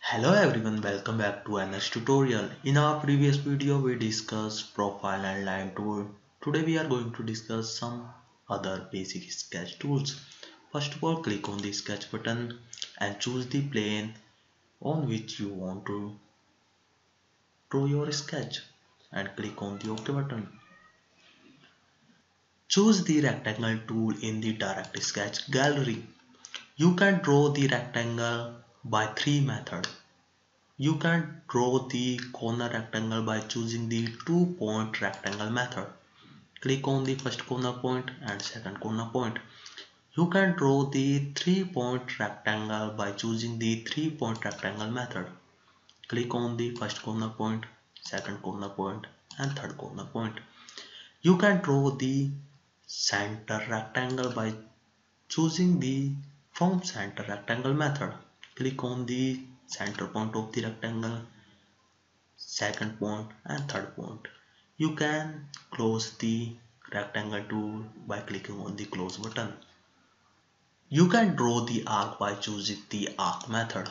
Hello everyone, welcome back to NX tutorial. In our previous video we discussed profile and line tool. Today we are going to discuss some other basic sketch tools. First of all, click on the sketch button and choose the plane on which you want to draw your sketch and click on the OK button. Choose the rectangle tool in the direct sketch gallery. You can draw the rectangle by three methods. You can draw the corner rectangle by choosing the two-point rectangle method. Click on the first corner point and second corner point. You can draw the three-point rectangle by choosing the three-point rectangle method. Click on the first corner point, second corner point and third corner point. You can draw the center rectangle by choosing the from center rectangle method. Click on the center point of the rectangle, second point and third point. You can close the rectangle tool by clicking on the close button. You can draw the arc by choosing the arc method.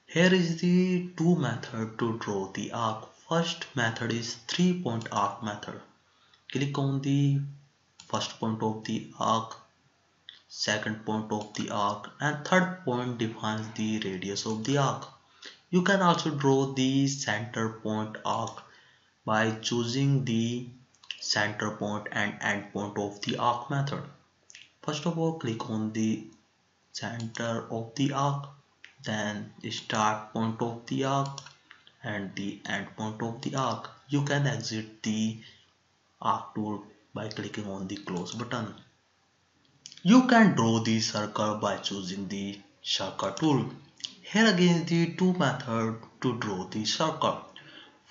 Here is the two method to draw the arc. First method is three-point arc method. Click on the first point of the arc, second point of the arc and third point defines the radius of the arc. You can also draw the center point arc by choosing the center point and end point of the arc method. First of all, click on the center of the arc, then the start point of the arc and the end point of the arc. You can exit the arc tool by clicking on the close button. You can draw the circle by choosing the circle tool. Here again the two methods to draw the circle.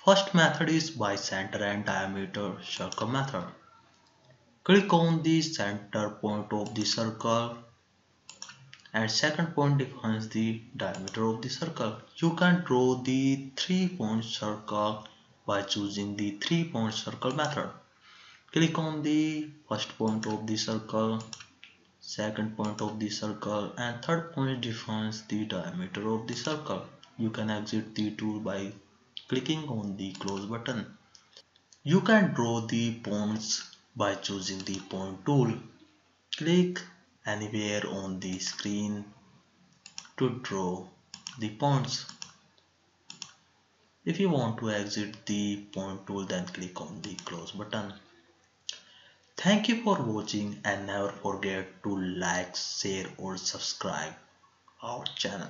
First method is by center and diameter circle method. Click on the center point of the circle and second point defines the diameter of the circle. You can draw the three-point circle by choosing the three-point circle method. Click on the first point of the circle, second point of the circle and third point defines the diameter of the circle. You can exit the tool by clicking on the close button. You can draw the points by choosing the point tool. Click anywhere on the screen to draw the points. If you want to exit the point tool, then click on the close button. Thank you for watching and never forget to like, share or subscribe our channel.